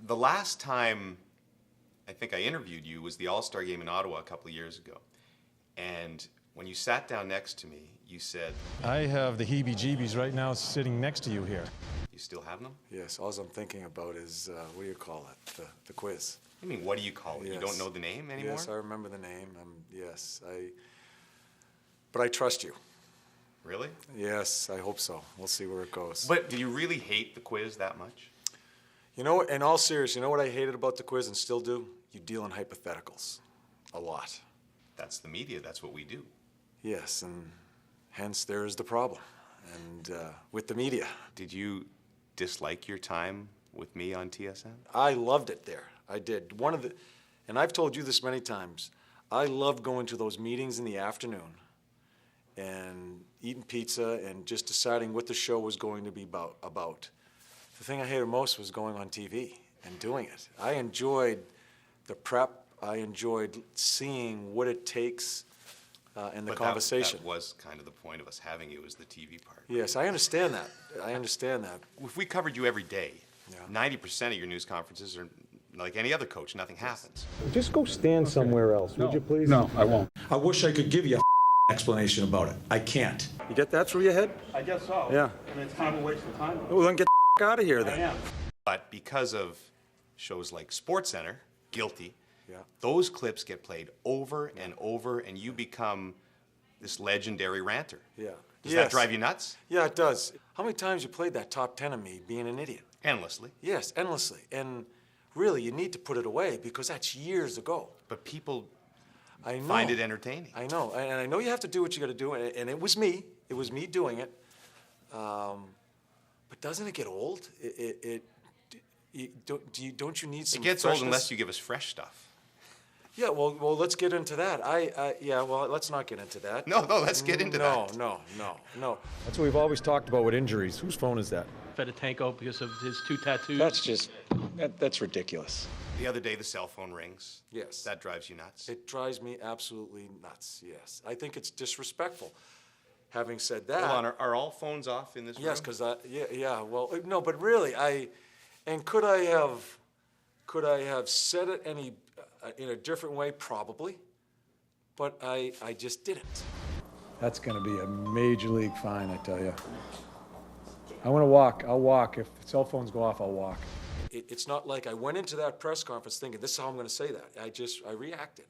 The last time I think I interviewed you was the All-Star game in Ottawa a couple of years ago. And when you sat down next to me, you said... I have the heebie-jeebies right now sitting next to you here. You still have them? Yes, all I'm thinking about is, what do you call it, the quiz. I mean, what do you call it? Yes. You don't know the name anymore? Yes, I remember the name, yes. But I trust you. Really? Yes, I hope so. We'll see where it goes. But do you really hate the quiz that much? You know, in all seriousness, you know what I hated about the quiz and still do? You deal in hypotheticals. A lot. That's the media. That's what we do. Yes, and hence there is the problem. And with the media. Did you dislike your time with me on TSN? I loved it there. I did. And I've told you this many times, I loved going to those meetings in the afternoon and eating pizza and just deciding what the show was going to be about. The thing I hated most was going on TV and doing it. I enjoyed the prep. I enjoyed seeing what it takes and the conversation. That was kind of the point of us having you, was the TV part. Yes, I understand that. I understand that. If we covered you every day, Yeah. 90% of your news conferences are like any other coach, nothing happens. Just go stand somewhere else, would you please? No, I won't. I wish I could give you a explanation about it. I can't. You get that through your head? I guess so. Yeah. And it's kind of a waste of time. Well, then get the out of here I then. am. But because of shows like SportsCenter, Guilty, Yeah. those clips get played over and over, and you become this legendary ranter. Yeah. Does that drive you nuts? Yeah, it does. How many times you played that top 10 of me being an idiot? Endlessly. Yes, endlessly. And really, you need to put it away because that's years ago. But people I know. find it entertaining. I know. And I know you have to do what you got to do. And it was me. It was me doing it. But doesn't it get old? Don't you need some It gets freshness? old unless you give us fresh stuff. Yeah, well, let's get into that. Yeah, well, let's not get into that. No, let's get into that. No. That's what we've always talked about with injuries. Whose phone is that? Fedotenko because of his 2 tattoos. That's ridiculous. The other day, the cell phone rings. Yes. That drives you nuts. It drives me absolutely nuts, yes. I think it's disrespectful. Having said that... Hold on, are all phones off in this room? Yes, because well, no, but really, could I have said it in a different way? Probably, but I just didn't. That's going to be a major league fine, I tell you. I want to walk. I'll walk. If cell phones go off, I'll walk. It's not like I went into that press conference thinking, this is how I'm going to say that. I reacted.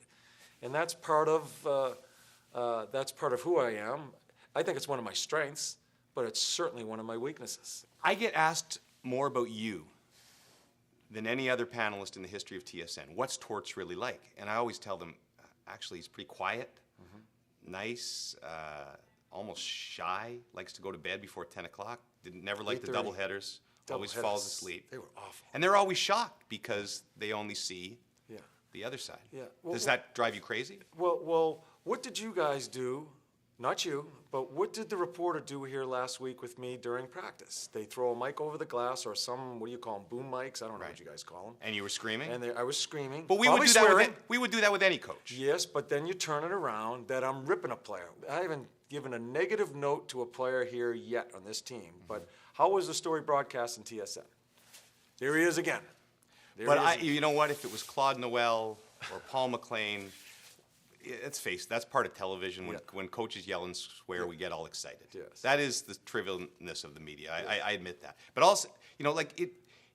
And that's part of who I am. I think it's one of my strengths, but it's certainly one of my weaknesses. I get asked more about you than any other panelist in the history of TSN. What's Torts really like? And I always tell them, actually, he's pretty quiet, nice, almost shy, likes to go to bed before 10 o'clock, never liked the 8:30. doubleheaders, always falls asleep. They were awful. And they're always shocked because they only see Yeah. the other side. Yeah. Does that drive you crazy? Well, what did you guys do? Not you, but what did the reporter do here last week with me during practice? They throw a mic over the glass or some, what do you call them, boom mics? I don't know what you guys call them. And you were screaming? And I was screaming. But we would do that with any coach. Yes, but then you turn it around that I'm ripping a player. I haven't given a negative note to a player here yet on this team, but how was the story broadcast in TSN? There he is again. You know what? If it was Claude Noel or Paul McLean, let's face it, that's part of television. When coaches yell and swear, we get all excited. Yes. That is the trivialness of the media. I admit that. But also, in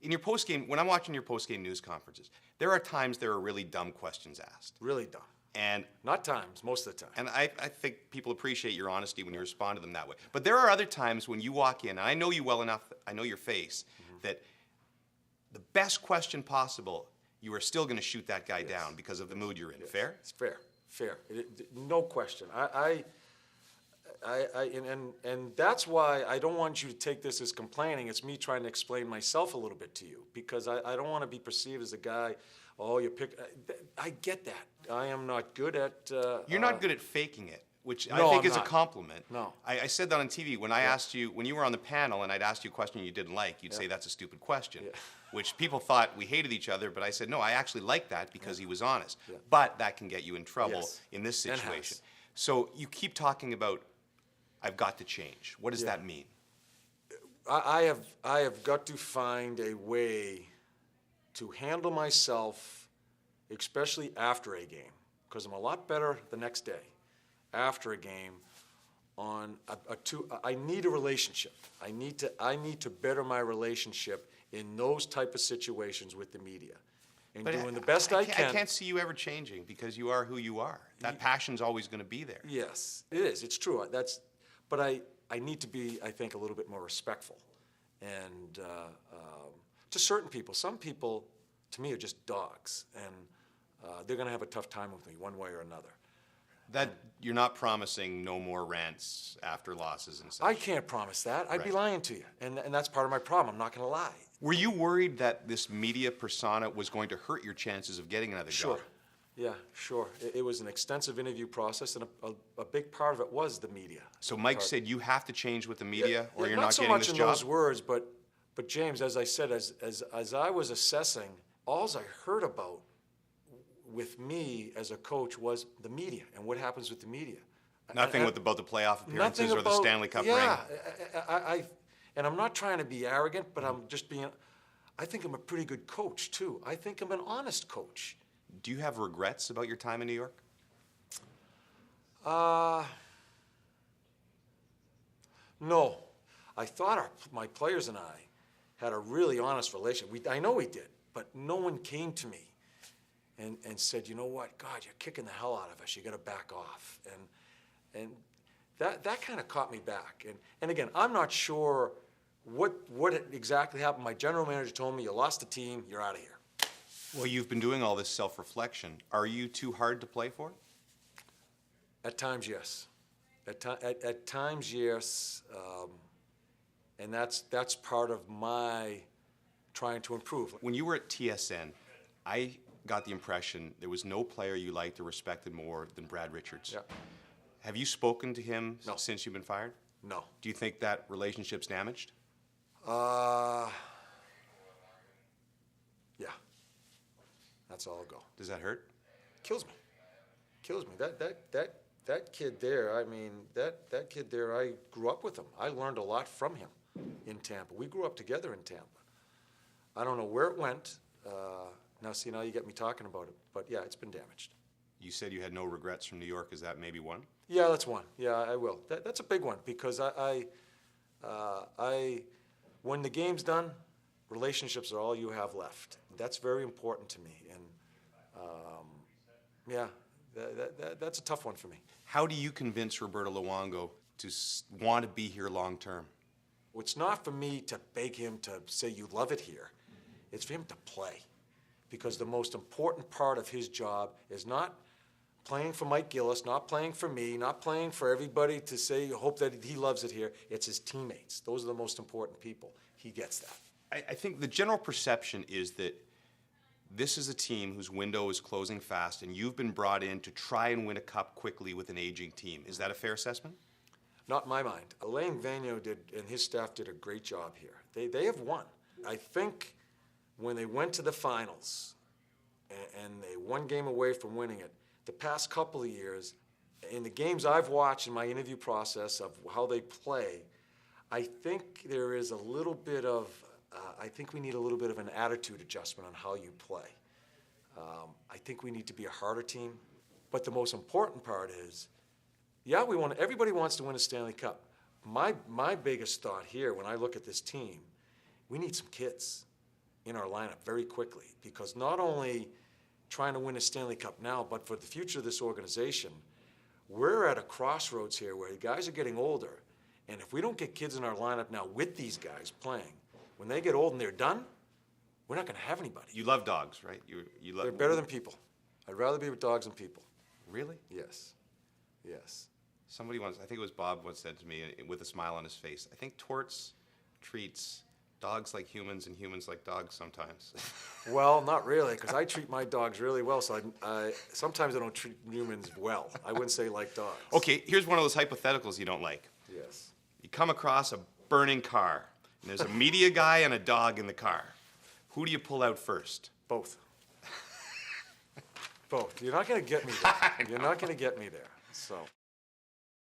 your post-game, when I'm watching your post-game news conferences, there are times there are really dumb questions asked. Really dumb. And not times, most of the time. And I think people appreciate your honesty when you respond to them that way. But there are other times when you walk in, and I know you well enough, I know your face, that the best question possible, you are still going to shoot that guy down because of the mood you're in. Yes. Fair? It's fair. No question. And that's why I don't want you to take this as complaining. It's me trying to explain myself a little bit to you because I don't want to be perceived as a guy, you pick. I get that. I am not good at. You're not good at faking it, which No, I think I'm is a not. compliment. No. I said that on TV. When I asked you, when you were on the panel and I'd asked you a question you didn't like, you'd say that's a stupid question, which people thought we hated each other, but I said, no, I actually like that because he was honest. But that can get you in trouble in this situation. So you keep talking about, I've got to change. What does that mean? I have got to find a way to handle myself, especially after a game, because I'm a lot better the next day after a game. I need a relationship. I need to better my relationship in those type of situations with the media, and But doing the best I can. I can't see you ever changing because you are who you are. That passion's always going to be there. Yes, it is. It's true. But I need to be, I think, a little bit more respectful, and to certain people. Some people, to me, are just dogs, and they're going to have a tough time with me one way or another. That you're not promising no more rants after losses and such. I can't promise that. I'd be Right. lying to you, and that's part of my problem. I'm not going to lie. Were you worried that this media persona was going to hurt your chances of getting another Sure. job? Yeah, sure. It was an extensive interview process, and a big part of it was the media. So Mike said you have to change with the media, or you're not so getting much this in job. those words, but James, as I said, as I was assessing, all I heard about with me as a coach was the media and what happens with the media. Nothing And- about the playoff appearances Nothing or the about- Stanley Cup yeah, ring. And I'm not trying to be arrogant, but I'm just being. I think I'm a pretty good coach too. I think I'm an honest coach. Do you have regrets about your time in New York? No, I thought my players and I had a really honest relationship. I know we did, but no one came to me and said, you know what, God, you're kicking the hell out of us. You got to back off. And that kind of caught me back. And again, I'm not sure what exactly happened. My general manager told me, you lost the team, you're out of here. Well, you've been doing all this self-reflection. Are you too hard to play for? At times, yes. At times, yes. And that's part of my trying to improve. When you were at TSN, I got the impression there was no player you liked or respected more than Brad Richards. Yeah. Have you spoken to him No. since you've been fired? No. Do you think that relationship's damaged? Yeah. That's all I'll go. Does that hurt? Kills me. Kills me. That kid there, I mean, that kid there, I grew up with him. I learned a lot from him in Tampa. We grew up together in Tampa. I don't know where it went. Now you get me talking about it. But yeah, it's been damaged. You said you had no regrets from New York. Is that maybe one? Yeah, that's one. Yeah, I will. That's a big one because when the game's done, relationships are all you have left. That's very important to me. And yeah, that's a tough one for me. How do you convince Roberto Luongo to want to be here long term? It's not for me to beg him to say you love it here. It's for him to play. Because the most important part of his job is not playing for Mike Gillis, not playing for me, not playing for everybody to say, hope that he loves it here. It's his teammates. Those are the most important people. He gets that. I think the general perception is that this is a team whose window is closing fast, and you've been brought in to try and win a cup quickly with an aging team. Is that a fair assessment? Not in my mind. Alain Vigneault and his staff did a great job here. They have won. I think when they went to the finals and they one game away from winning it, the past couple of years, in the games I've watched in my interview process of how they play, I think there is a little bit of, I think we need a little bit of an attitude adjustment on how you play. I think we need to be a harder team. But the most important part is, yeah, everybody wants to win a Stanley Cup. My biggest thought here when I look at this team, we need some kids in our lineup very quickly, because not only trying to win a Stanley Cup now, but for the future of this organization, we're at a crossroads here where the guys are getting older, and if we don't get kids in our lineup now with these guys playing, when they get old and they're done, we're not going to have anybody. You love dogs, right? You love. They're better than people. I'd rather be with dogs than people. Really? Yes. Yes. Somebody once, I think it was Bob, once said to me with a smile on his face, I think Torts treats dogs like humans and humans like dogs sometimes. Well, not really, because I treat my dogs really well, so sometimes I don't treat humans well. I wouldn't say like dogs. Okay, here's one of those hypotheticals you don't like. Yes. You come across a burning car, and there's a media guy and a dog in the car. Who do you pull out first? Both. Both. You're not going to get me there. You're not going to get me there. So.